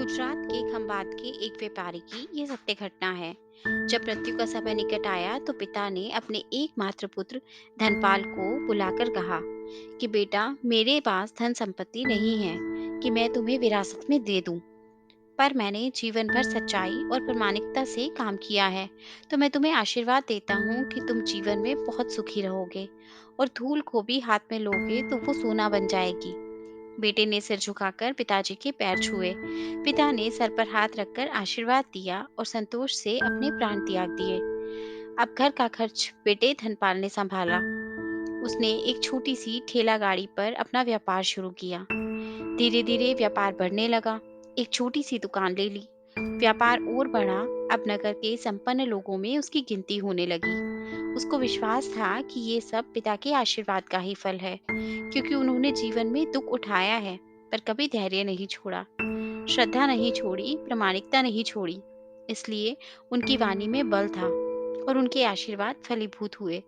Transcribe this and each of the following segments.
गुजरात के खंबात के एक व्यापारी की ये सत्य घटना है। जब मृत्यु का समय निकट आया तो पिता ने अपने एकमात्र पुत्र धनपाल को बुलाकर कहा कि बेटा, मेरे पास धन संपत्ति नहीं है कि मैं तुम्हें विरासत में दे दूं, पर मैंने जीवन भर सच्चाई और प्रामाणिकता से काम किया है। तो मैं तुम्हें आशीर्वाद देता हूँ कि तुम जीवन में बहुत सुखी रहोगे और धूल को भी हाथ में लोगे तो वो सोना बन जाएगी। बेटे ने सिर झुकाकर पिताजी के पैर छुए। पिता ने सर पर हाथ रखकर आशीर्वाद दिया और संतोष से अपने प्राण त्याग दिए। अब घर का खर्च बेटे धनपाल ने संभाला। उसने एक छोटी सी ठेला गाड़ी पर अपना व्यापार शुरू किया। धीरे धीरे व्यापार बढ़ने लगा। एक छोटी सी दुकान ले ली। व्यापार और बढ़ा। अब नगर के संपन्न लोगों में उसकी गिनती होने लगी। उसको विश्वास था कि ये सब पिता के आशीर्वाद का ही फल है, क्योंकि उन्होंने जीवन में दुख उठाया है पर कभी धैर्य नहीं छोड़ा, श्रद्धा नहीं छोड़ी, प्रामाणिकता नहीं छोड़ी। इसलिए उनकी वाणी में बल था और उनके आशीर्वाद फलीभूत हुए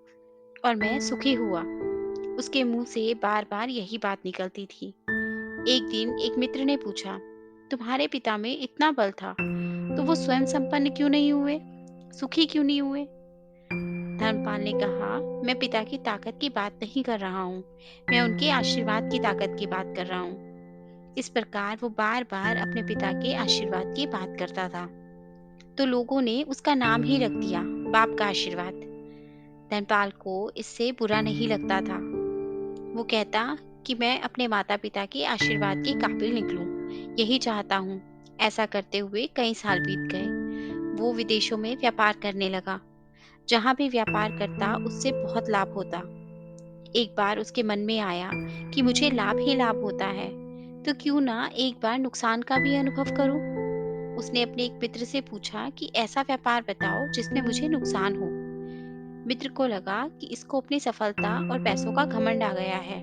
और मैं सुखी हुआ। उसके मुंह से बार बार यही बात निकलती थी। एक दिन एक मित्र ने पूछा, तुम्हारे पिता में इतना बल था तो वो स्वयं संपन्न क्यों नहीं हुए, सुखी क्यों नहीं हुए? धर्मपाल ने कहा, मैं पिता की ताकत की बात नहीं कर रहा हूँ, मैं उनके आशीर्वाद की ताकत की बात कर रहा हूँ। इस प्रकार वो बार बार अपने पिता के आशीर्वाद की बात करता था, तो लोगों ने उसका नाम ही रख दिया, बाप का आशीर्वाद। धनपाल को इससे बुरा नहीं लगता था। वो कहता कि मैं अपने माता पिता के आशीर्वाद के काबिल निकलूं, यही चाहता हूँ। ऐसा करते हुए कई साल बीत गए। वो विदेशों में व्यापार करने लगा। जहाँ भी व्यापार करता उससे बहुत लाभ होता। एक बार उसके मन में आया कि मुझे लाभ ही लाभ होता है, तो क्यों ना एक बार नुकसान का भी अनुभव करूं। उसने अपने एक मित्र से पूछा कि ऐसा व्यापार बताओ जिसमें मुझे नुकसान हो। मित्र को लगा कि इसको अपनी सफलता और पैसों का घमंड आ गया है।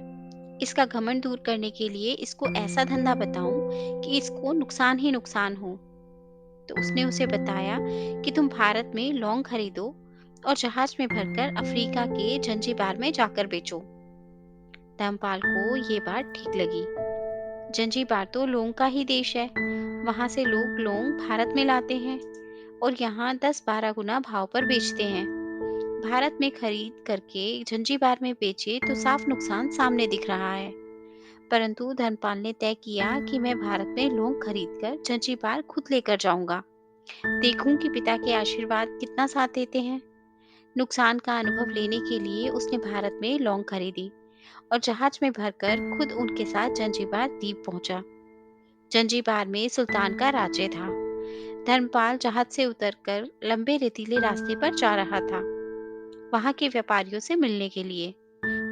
इसका घमंड दूर करने के लिए इसको ऐसा धंधा बताऊं कि इसको नुकसान ही नुकसान हो। तो उसने उसे बताया कि तुम भारत में लौंग खरीदो और जहाज में भरकर अफ्रीका के जंजीबार में जाकर बेचो। धर्मपाल को ये बात ठीक लगी। जंजीबार तो लौंग का ही देश है। वहां से लोग लौंग भारत में लाते हैं और यहाँ 10-12 गुना भाव पर बेचते हैं। भारत में खरीद करके जंजीबार में बेचे तो साफ नुकसान सामने दिख रहा है। परंतु धर्मपाल ने तय किया कि मैं भारत में लौंग खरीद कर जंजीबार खुद लेकर जाऊंगा। देखूं कि पिता के आशीर्वाद कितना साथ देते हैं। नुकसान का अनुभव लेने के लिए उसने भारत में लौंग खरीदी और जहाज में भरकर खुद उनके साथ जंजीबार द्वीप पहुंचा। जंजीबार में सुल्तान का राज्य था। धर्मपाल जहाज से उतरकर लंबे रेतीले रास्ते पर जा रहा था, वहां के व्यापारियों से मिलने के लिए।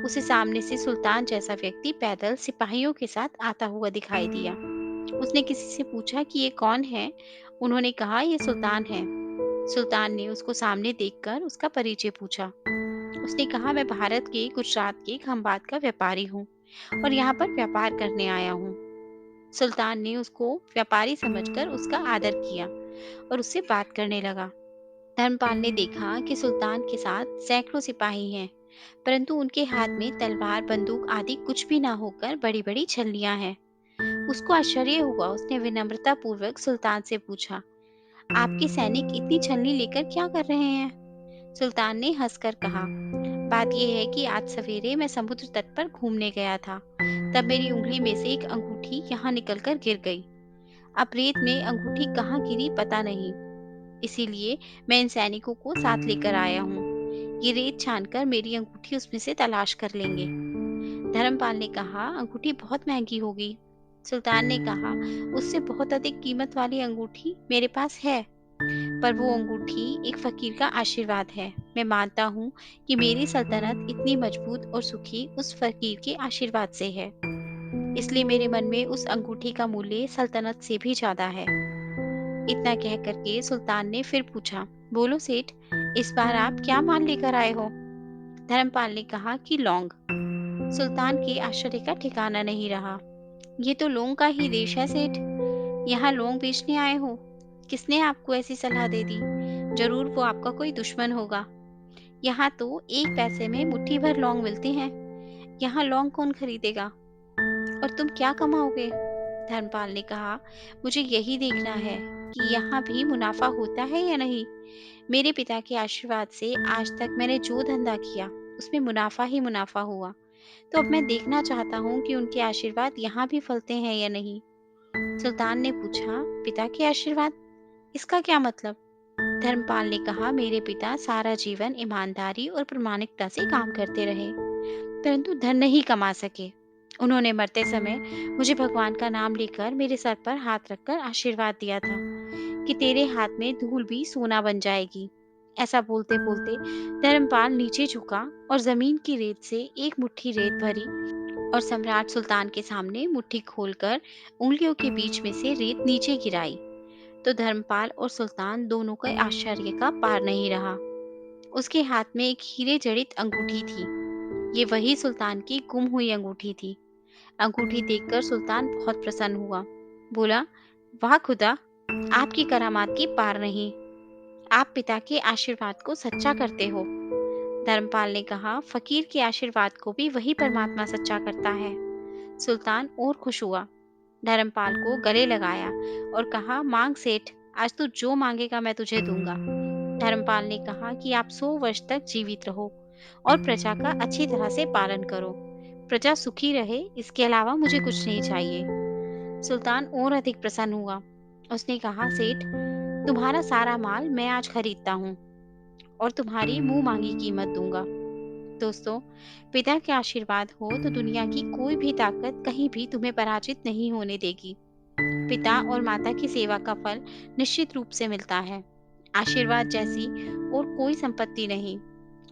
उसे सामने से सुल्तान जैसा व्यक्ति पैदल सिपाहियों के साथ आता हुआ दिखाई दिया। उसने किसी से पूछा कि ये कौन है। उन्होंने कहा, ये सुल्तान है। सुल्तान ने उसको सामने देखकर उसका परिचय पूछा। उसने कहा, मैं भारत के गुजरात के खंबात का व्यापारी हूँ और यहाँ पर व्यापार करने आया हूँ। सुल्तान ने उसको व्यापारी समझकर उसका आदर किया और उससे बात करने लगा। धर्मपाल ने देखा कि सुल्तान के साथ सैकड़ों सिपाही हैं, परंतु उनके हाथ में तलवार, बंदूक आदि कुछ भी ना होकर बड़ी बड़ी छल्लियां हैं। उसको आश्चर्य हुआ। उसने विनम्रता पूर्वक सुल्तान से पूछा, आपके सैनिक इतनी छलनी लेकर क्या कर रहे हैं? सुल्तान ने हंसकर कहा, बात यह है कि आज सवेरे मैं समुद्र तट पर घूमने गया था, तब मेरी उंगली में से एक अंगूठी यहाँ निकलकर गिर गई। अब रेत में अंगूठी कहाँ गिरी पता नहीं, इसीलिए मैं इन सैनिकों को साथ लेकर आया हूँ। ये रेत छानकर मेरी अंगूठी उसमें से तलाश कर लेंगे। धर्मपाल ने कहा, अंगूठी बहुत महंगी होगी। सुल्तान ने कहा, उससे बहुत अधिक कीमत वाली अंगूठी मेरे पास है, पर वो अंगूठी एक फकीर का आशीर्वाद है। मैं मानता हूँ कि मेरी सल्तनत इतनी मजबूत और सुखी उस फकीर के आशीर्वाद से है। इसलिए मेरे मन में उस अंगूठी का मूल्य सल्तनत से भी ज्यादा है। इतना कह करके सुल्तान ने फिर पूछा, बोलो सेठ, इस बार आप क्या माल लेकर आए हो? धर्मपाल ने कहा कि लौंग। सुल्तान के आश्चर्य का ठिकाना नहीं रहा। ये तो लौंग का ही देश है सेठ, यहाँ लौंग बेचने आए हो? किसने आपको ऐसी सलाह दे दी? जरूर वो आपका कोई दुश्मन होगा। यहाँ तो एक पैसे में मुट्ठी भर लौंग मिलते हैं। यहाँ लौंग कौन खरीदेगा? और तुम क्या कमाओगे? धर्मपाल ने कहा, मुझे यही देखना है कि यहाँ भी मुनाफा होता है या नहीं। मेरे पिता के आशीर्वाद से आज तक मैंने जो धंधा किया, उसमें मुनाफा ही मुनाफा हुआ। तो अब मैं देखना चाहता हूँ कि उनके आशीर्वाद यहाँ भी फलते हैं या नहीं। सुल्तान ने पूछा, पिता के आशीर्वाद? इसका क्या मतलब? धर्मपाल ने कहा, मेरे पिता सारा जीवन ईमानदारी और प्रामाणिकता से काम करते रहे, परंतु धन नहीं कमा सके। उन्होंने मरते समय मुझे भगवान का नाम लेकर मेरे सर पर हाथ रखकर आशीर्वाद दिया था कि तेरे हाथ में धूल भी सोना बन जाएगी। ऐसा बोलते बोलते धर्मपाल नीचे झुका और जमीन की रेत से एक मुट्ठी रेत भरी और सम्राट सुल्तान के सामने मुट्ठी खोलकर उंगलियों के बीच में से रेत नीचे गिराई। तो धर्मपाल और सुल्तान दोनों का आश्चर्य का पार नहीं रहा। उसके हाथ में एक हीरे जड़ित अंगूठी थी। ये वही सुल्तान की गुम हुई अंगूठी थी। अंगूठी देखकर सुल्तान बहुत प्रसन्न हुआ। बोला, वाह खुदा, आपकी करामात की पार नहीं। आप पिता के आशीर्वाद को सच्चा करते हो। धर्मपाल ने कहा, फकीर के आशीर्वाद को भी वही परमात्मा सच्चा करता है। सुल्तान और खुश हुआ, धर्मपाल को गले लगाया और कहा, मांग सेठ, आज तू जो मांगेगा मैं तुझे दूंगा। धर्मपाल ने कहा कि आप 100 वर्ष तक जीवित रहो और प्रजा का अच्छी तरह से पालन करो। प्रजा सुखी रहे, इसके अलावा मुझे कुछ नहीं चाहिए। सुल्तान और अधिक प्रसन्न हुआ। उसने कहा, सेठ, तुम्हारा सारा माल मैं आज खरीदता हूँ और तुम्हारी मुंह मांगी कीमत दूंगा। दोस्तों, पिता के आशीर्वाद हो तो दुनिया की कोई भी ताकत कहीं भी तुम्हें पराजित नहीं होने देगी। पिता और माता की सेवा का फल निश्चित रूप से मिलता है। आशीर्वाद जैसी और कोई संपत्ति नहीं।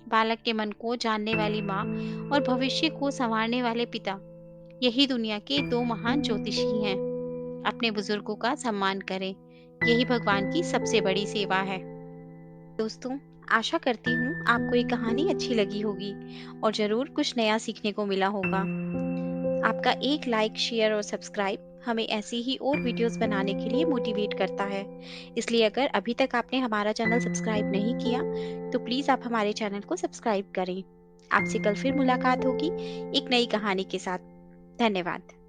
बालक के मन को जानने वाली माँ और भविष्य को संवारने वाले पिता, यही दुनिया के दो महान ज्योतिषी हैं। अपने बुजुर्गों का सम्मान करें, यही भगवान की सबसे बड़ी सेवा है। दोस्तों, आशा करती हूँ आपको ये कहानी अच्छी लगी होगी और ज़रूर कुछ नया सीखने को मिला होगा। आपका एक लाइक, शेयर और सब्सक्राइब हमें ऐसी ही और वीडियोस बनाने के लिए मोटिवेट करता है। इसलिए अगर अभी तक आपने हमारा चैनल सब्सक्राइब नहीं किया, तो प्लीज़ आप हमारे चैनल को सब्सक्राइब करें। आपसे कल फिर मुलाकात होगी एक नई कहानी के साथ। धन्यवाद।